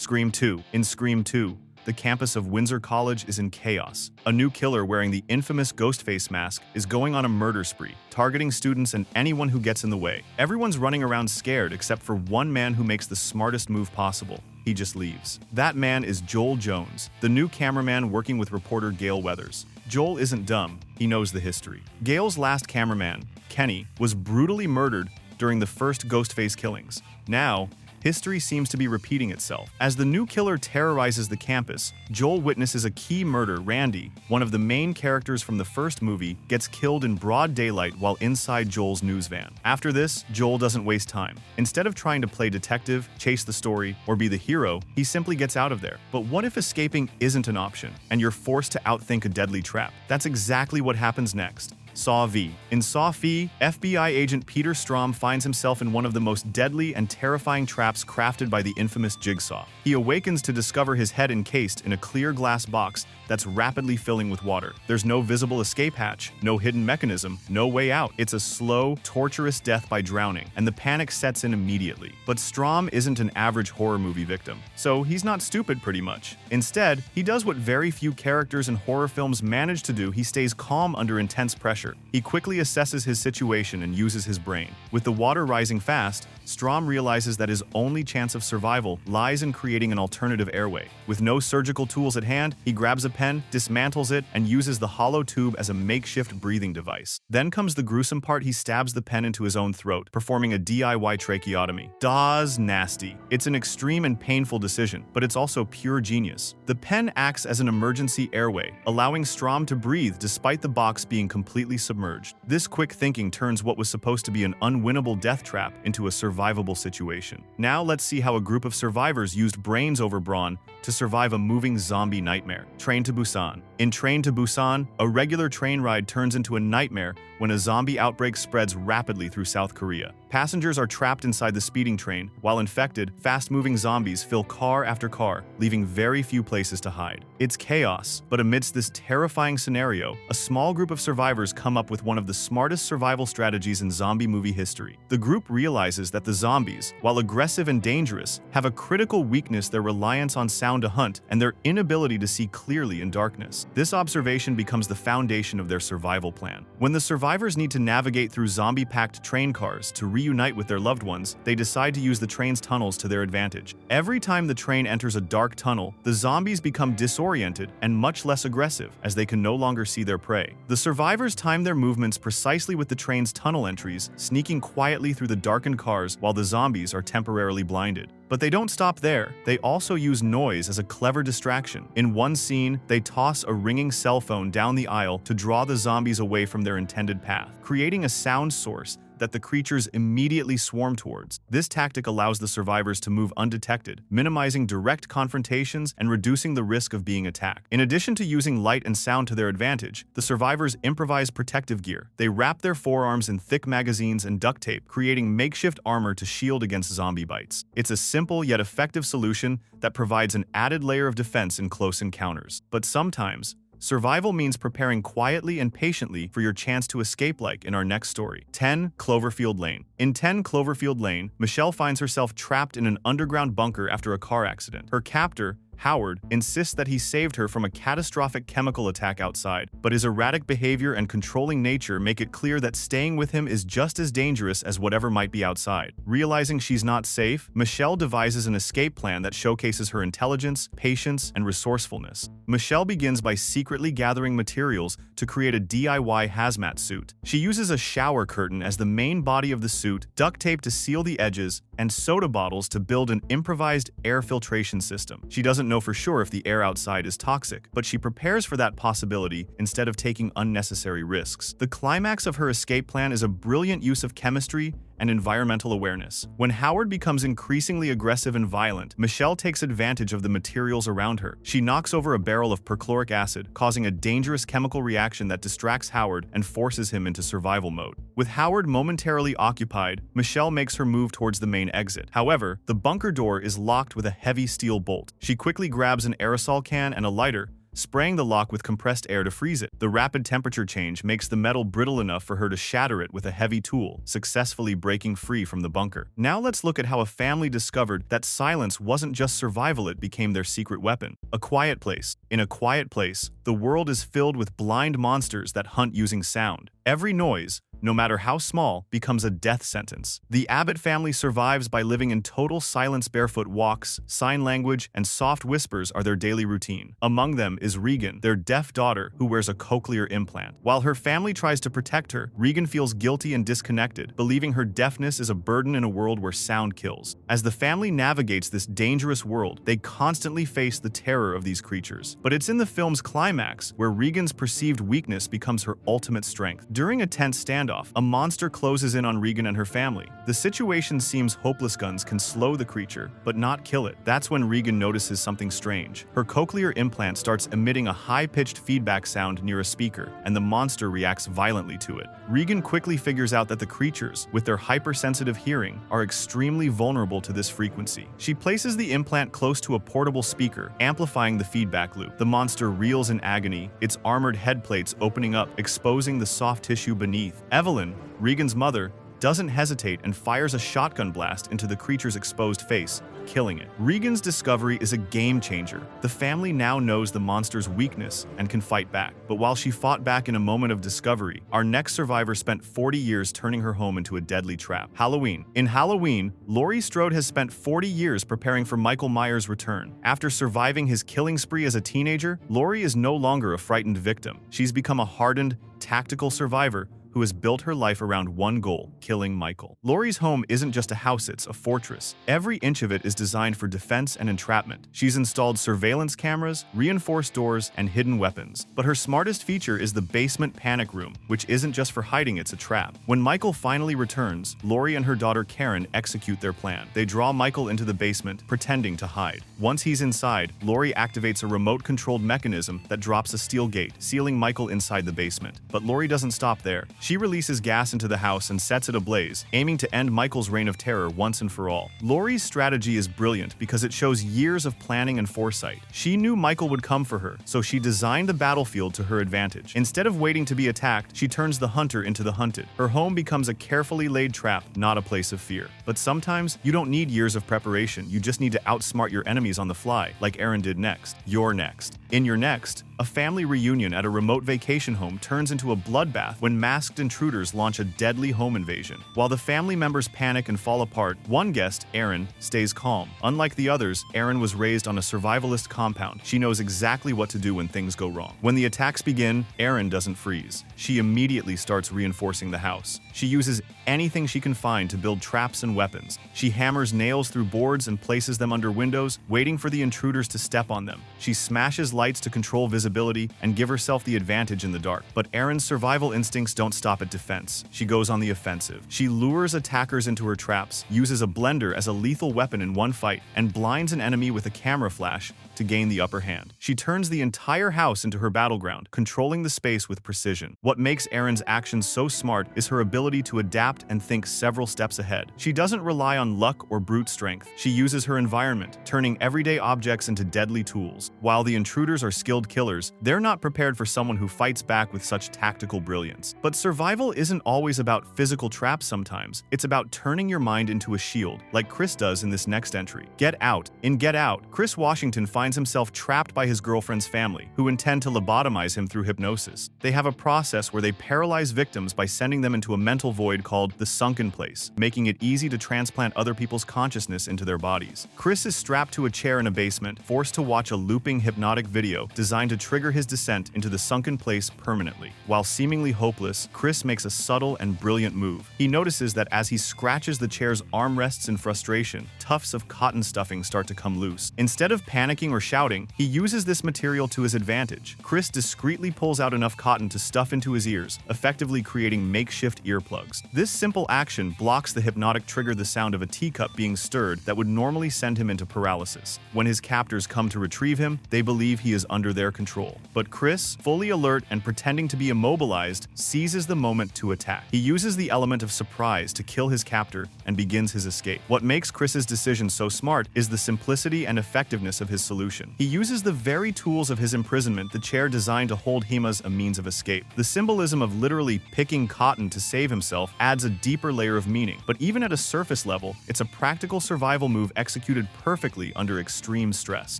Scream 2. In Scream 2, the campus of Windsor College is in chaos. A new killer wearing the infamous Ghostface mask is going on a murder spree, targeting students and anyone who gets in the way. Everyone's running around scared except for one man who makes the smartest move possible. He just leaves. That man is Joel Jones, the new cameraman working with reporter Gale Weathers. Joel isn't dumb, he knows the history. Gale's last cameraman, Kenny, was brutally murdered during the first Ghostface killings. Now, history seems to be repeating itself. As the new killer terrorizes the campus, Joel witnesses a key murder. Randy, one of the main characters from the first movie, gets killed in broad daylight while inside Joel's news van. After this, Joel doesn't waste time. Instead of trying to play detective, chase the story, or be the hero, he simply gets out of there. But what if escaping isn't an option, and you're forced to outthink a deadly trap? That's exactly what happens next. Saw V. In Saw V, FBI agent Peter Strahm finds himself in one of the most deadly and terrifying traps crafted by the infamous Jigsaw. He awakens to discover his head encased in a clear glass box that's rapidly filling with water. There's no visible escape hatch, no hidden mechanism, no way out. It's a slow, torturous death by drowning, and the panic sets in immediately. But Strahm isn't an average horror movie victim, so he's not stupid pretty much. Instead, he does what very few characters in horror films manage to do. He stays calm under intense pressure. He quickly assesses his situation and uses his brain. With the water rising fast, Strahm realizes that his only chance of survival lies in creating an alternative airway. With no surgical tools at hand, he grabs a pen, dismantles it, and uses the hollow tube as a makeshift breathing device. Then comes the gruesome part. He stabs the pen into his own throat, performing a DIY tracheotomy. Dawes nasty. It's an extreme and painful decision, but it's also pure genius. The pen acts as an emergency airway, allowing Strahm to breathe despite the box being completely submerged. This quick thinking turns what was supposed to be an unwinnable death trap into a survivable situation. Now let's see how a group of survivors used brains over brawn to survive a moving zombie nightmare. Train to Busan. In Train to Busan, a regular train ride turns into a nightmare when a zombie outbreak spreads rapidly through South Korea. Passengers are trapped inside the speeding train, while infected, fast-moving zombies fill car after car, leaving very few places to hide. It's chaos, but amidst this terrifying scenario, a small group of survivors come up with one of the smartest survival strategies in zombie movie history. The group realizes that the zombies, while aggressive and dangerous, have a critical weakness: their reliance on sound to hunt and their inability to see clearly in darkness. This observation becomes the foundation of their survival plan. When the survivors need to navigate through zombie-packed train cars to reunite with their loved ones, they decide to use the train's tunnels to their advantage. Every time the train enters a dark tunnel, the zombies become disoriented and much less aggressive, as they can no longer see their prey. The survivors time their movements precisely with the train's tunnel entries, sneaking quietly through the darkened cars while the zombies are temporarily blinded. But they don't stop there. They also use noise as a clever distraction. In one scene, they toss a ringing cell phone down the aisle to draw the zombies away from their intended path, creating a sound source that the creatures immediately swarm towards. This tactic allows the survivors to move undetected, minimizing direct confrontations and reducing the risk of being attacked. In addition to using light and sound to their advantage, the survivors improvise protective gear. They wrap their forearms in thick magazines and duct tape, creating makeshift armor to shield against zombie bites. It's a simple yet effective solution that provides an added layer of defense in close encounters. But sometimes, survival means preparing quietly and patiently for your chance to escape, like in our next story. 10 Cloverfield Lane. In 10 Cloverfield Lane, Michelle finds herself trapped in an underground bunker after a car accident. Her captor, Howard, insists that he saved her from a catastrophic chemical attack outside, but his erratic behavior and controlling nature make it clear that staying with him is just as dangerous as whatever might be outside. Realizing she's not safe, Michelle devises an escape plan that showcases her intelligence, patience, and resourcefulness. Michelle begins by secretly gathering materials to create a DIY hazmat suit. She uses a shower curtain as the main body of the suit, duct tape to seal the edges, and soda bottles to build an improvised air filtration system. She doesn't know for sure if the air outside is toxic, but she prepares for that possibility instead of taking unnecessary risks. The climax of her escape plan is a brilliant use of chemistry and environmental awareness. When Howard becomes increasingly aggressive and violent, Michelle takes advantage of the materials around her. She knocks over a barrel of perchloric acid, causing a dangerous chemical reaction that distracts Howard and forces him into survival mode. With Howard momentarily occupied, Michelle makes her move towards the main exit. However, the bunker door is locked with a heavy steel bolt. She quickly grabs an aerosol can and a lighter, spraying the lock with compressed air to freeze it. The rapid temperature change makes the metal brittle enough for her to shatter it with a heavy tool, successfully breaking free from the bunker. Now let's look at how a family discovered that silence wasn't just survival, it became their secret weapon. A quiet place. In a quiet place, the world is filled with blind monsters that hunt using sound. Every noise, no matter how small, becomes a death sentence. The Abbott family survives by living in total silence. Barefoot walks, sign language, and soft whispers are their daily routine. Among them is Regan, their deaf daughter, who wears a cochlear implant. While her family tries to protect her, Regan feels guilty and disconnected, believing her deafness is a burden in a world where sound kills. As the family navigates this dangerous world, they constantly face the terror of these creatures. But it's in the film's climax where Regan's perceived weakness becomes her ultimate strength. During a tense standoff, a monster closes in on Regan and her family. The situation seems hopeless. Guns can slow the creature, but not kill it. That's when Regan notices something strange. Her cochlear implant starts emitting a high-pitched feedback sound near a speaker, and the monster reacts violently to it. Regan quickly figures out that the creatures, with their hypersensitive hearing, are extremely vulnerable to this frequency. She places the implant close to a portable speaker, amplifying the feedback loop. The monster reels in agony, its armored head plates opening up, exposing the soft tissue beneath. Evelyn, Regan's mother, doesn't hesitate and fires a shotgun blast into the creature's exposed face, killing it. Regan's discovery is a game changer. The family now knows the monster's weakness and can fight back. But while she fought back in a moment of discovery, our next survivor spent 40 years turning her home into a deadly trap. Halloween. In Halloween, Laurie Strode has spent 40 years preparing for Michael Myers' return. After surviving his killing spree as a teenager, Laurie is no longer a frightened victim. She's become a hardened, tactical survivor who has built her life around one goal: killing Michael. Laurie's home isn't just a house, it's a fortress. Every inch of it is designed for defense and entrapment. She's installed surveillance cameras, reinforced doors, and hidden weapons. But her smartest feature is the basement panic room, which isn't just for hiding, it's a trap. When Michael finally returns, Laurie and her daughter Karen execute their plan. They draw Michael into the basement, pretending to hide. Once he's inside, Laurie activates a remote-controlled mechanism that drops a steel gate, sealing Michael inside the basement. But Laurie doesn't stop there. She releases gas into the house and sets it ablaze, aiming to end Michael's reign of terror once and for all. Laurie's strategy is brilliant because it shows years of planning and foresight. She knew Michael would come for her, so she designed the battlefield to her advantage. Instead of waiting to be attacked, she turns the hunter into the hunted. Her home becomes a carefully laid trap, not a place of fear. But sometimes, you don't need years of preparation, you just need to outsmart your enemies on the fly, like Aaron did next. You're next. In your next, a family reunion at a remote vacation home turns into a bloodbath when masked intruders launch a deadly home invasion. While the family members panic and fall apart, one guest, Aaron, stays calm. Unlike the others, Aaron was raised on a survivalist compound. She knows exactly what to do when things go wrong. When the attacks begin, Aaron doesn't freeze. She immediately starts reinforcing the house. She uses anything she can find to build traps and weapons. She hammers nails through boards and places them under windows, waiting for the intruders to step on them. She smashes lights to control visibility and give herself the advantage in the dark. But Aaron's survival instincts don't stop at defense. She goes on the offensive. She lures attackers into her traps, uses a blender as a lethal weapon in one fight, and blinds an enemy with a camera flash to gain the upper hand. She turns the entire house into her battleground, controlling the space with precision. What makes Aaron's actions so smart is her ability to adapt and think several steps ahead. She doesn't rely on luck or brute strength. She uses her environment, turning everyday objects into deadly tools. While the intruders are skilled killers, they're not prepared for someone who fights back with such tactical brilliance. But survival isn't always about physical traps sometimes. It's about turning your mind into a shield, like Chris does in this next entry. Get Out. In Get Out, Chris Washington finds himself trapped by his girlfriend's family, who intend to lobotomize him through hypnosis. They have a process where they paralyze victims by sending them into a mental void called the sunken place, making it easy to transplant other people's consciousness into their bodies. Chris is strapped to a chair in a basement, forced to watch a looping hypnotic video designed to trigger his descent into the sunken place permanently. While seemingly hopeless, Chris makes a subtle and brilliant move. He notices that as he scratches the chair's armrests in frustration, tufts of cotton stuffing start to come loose. Instead of panicking or shouting, he uses this material to his advantage. Chris discreetly pulls out enough cotton to stuff into his ears, effectively creating makeshift earplugs. This simple action blocks the hypnotic trigger, the sound of a teacup being stirred that would normally send him into paralysis. When his captors come to retrieve him, they believe he is under their control. But Chris, fully alert and pretending to be immobilized, seizes the moment to attack. He uses the element of surprise to kill his captor and begins his escape. What makes Chris's decision so smart is the simplicity and effectiveness of his solution. He uses the very tools of his imprisonment, the chair designed to hold Hima's a means of escape. The symbolism of literally picking cotton to save himself adds a deeper layer of meaning. But even at a surface level, it's a practical survival move executed perfectly under extreme stress.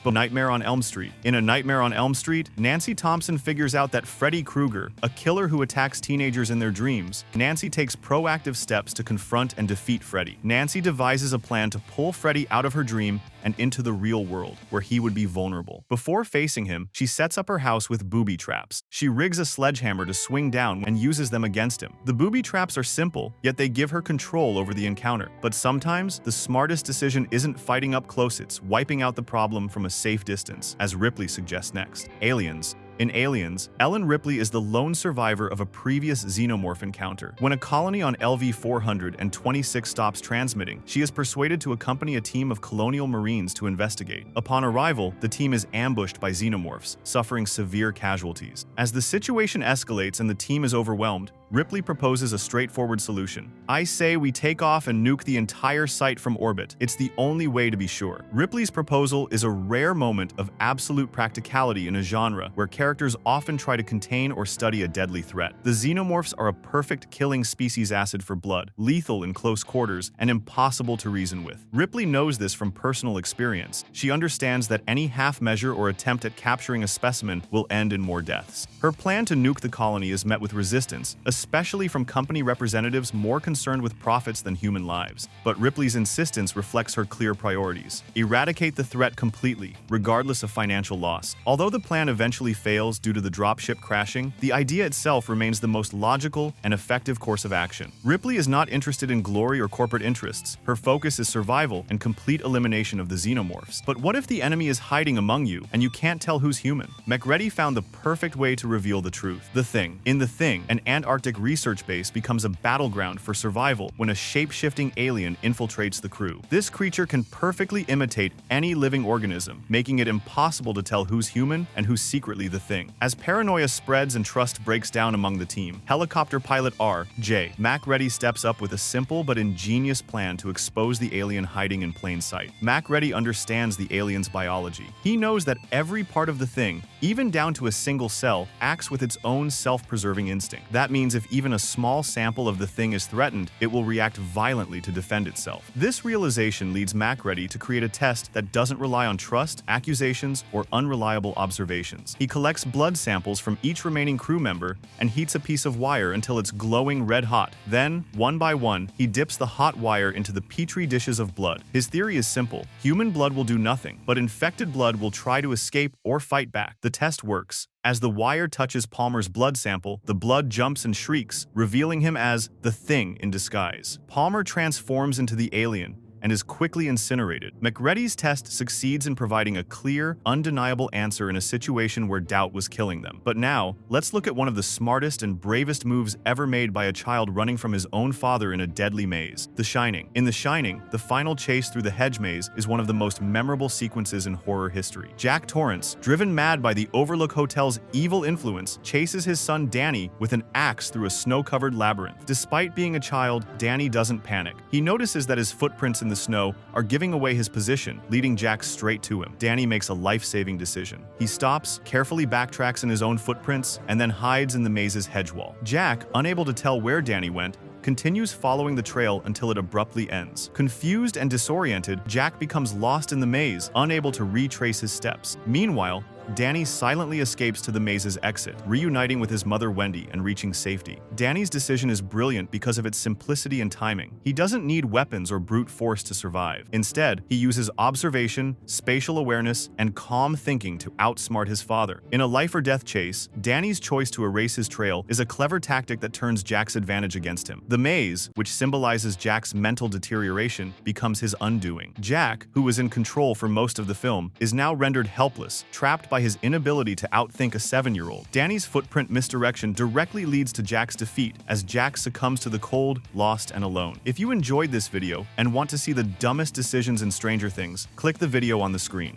But Nightmare on Elm Street. In A Nightmare on Elm Street, Nancy Thompson figures out that Freddy Krueger, a killer who attacks teenagers in their dreams. Nancy takes proactive steps to confront and defeat Freddy. Nancy devises a plan to pull Freddy out of her dream and into the real world, where he would be vulnerable. Before facing him, she sets up her house with booby traps. She rigs a sledgehammer to swing down and uses them against him. The booby traps are simple, yet they give her control over the encounter. But sometimes, the smartest decision isn't fighting up close, it's wiping out the problem from a safe distance, as Ripley suggests next. Aliens. In Aliens, Ellen Ripley is the lone survivor of a previous xenomorph encounter. When a colony on LV-426 stops transmitting, she is persuaded to accompany a team of colonial marines to investigate. Upon arrival, the team is ambushed by xenomorphs, suffering severe casualties. As the situation escalates and the team is overwhelmed, Ripley proposes a straightforward solution. "I say we take off and nuke the entire site from orbit. It's the only way to be sure." Ripley's proposal is a rare moment of absolute practicality in a genre where characters often try to contain or study a deadly threat. The xenomorphs are a perfect killing species acid for blood, lethal in close quarters, and impossible to reason with. Ripley knows this from personal experience. She understands that any half measure or attempt at capturing a specimen will end in more deaths. Her plan to nuke the colony is met with resistance, especially from company representatives more concerned with profits than human lives. But Ripley's insistence reflects her clear priorities: eradicate the threat completely, regardless of financial loss. Although the plan eventually fails due to the dropship crashing, the idea itself remains the most logical and effective course of action. Ripley is not interested in glory or corporate interests. Her focus is survival and complete elimination of the xenomorphs. But what if the enemy is hiding among you and you can't tell who's human? McReady found the perfect way to reveal the truth. The Thing. In The Thing, an Antarctic research base becomes a battleground for survival when a shape-shifting alien infiltrates the crew. This creature can perfectly imitate any living organism, making it impossible to tell who's human and who's secretly the Thing. As paranoia spreads and trust breaks down among the team, helicopter pilot R.J. MacReady steps up with a simple but ingenious plan to expose the alien hiding in plain sight. MacReady understands the alien's biology. He knows that every part of the Thing, even down to a single cell, acts with its own self-preserving instinct. That means if even a small sample of the Thing is threatened, it will react violently to defend itself. This realization leads MacReady to create a test that doesn't rely on trust, accusations, or unreliable observations. He collects blood samples from each remaining crew member and heats a piece of wire until it's glowing red hot. Then, one by one, he dips the hot wire into the petri dishes of blood. His theory is simple: human blood will do nothing, but infected blood will try to escape or fight back. The test works. As the wire touches Palmer's blood sample, the blood jumps and shrieks, revealing him as the Thing in disguise. Palmer transforms into the alien and is quickly incinerated. MacReady's test succeeds in providing a clear, undeniable answer in a situation where doubt was killing them. But now, let's look at one of the smartest and bravest moves ever made by a child running from his own father in a deadly maze: The Shining. In The Shining, the final chase through the hedge maze is one of the most memorable sequences in horror history. Jack Torrance, driven mad by the Overlook Hotel's evil influence, chases his son Danny with an axe through a snow-covered labyrinth. Despite being a child, Danny doesn't panic. He notices that his footprints in the snow are giving away his position, leading Jack straight to him. Danny makes a life-saving decision. He stops, carefully backtracks in his own footprints, and then hides in the maze's hedge wall. Jack, unable to tell where Danny went, continues following the trail until it abruptly ends. Confused and disoriented, Jack becomes lost in the maze, unable to retrace his steps. Meanwhile, Danny silently escapes to the maze's exit, reuniting with his mother Wendy and reaching safety. Danny's decision is brilliant because of its simplicity and timing. He doesn't need weapons or brute force to survive. Instead, he uses observation, spatial awareness, and calm thinking to outsmart his father. In a life-or-death chase, Danny's choice to erase his trail is a clever tactic that turns Jack's advantage against him. The maze, which symbolizes Jack's mental deterioration, becomes his undoing. Jack, who was in control for most of the film, is now rendered helpless, trapped by his inability to outthink a 7-year-old. Danny's footprint misdirection directly leads to Jack's defeat as Jack succumbs to the cold, lost, and alone. If you enjoyed this video and want to see the dumbest decisions in Stranger Things, click the video on the screen.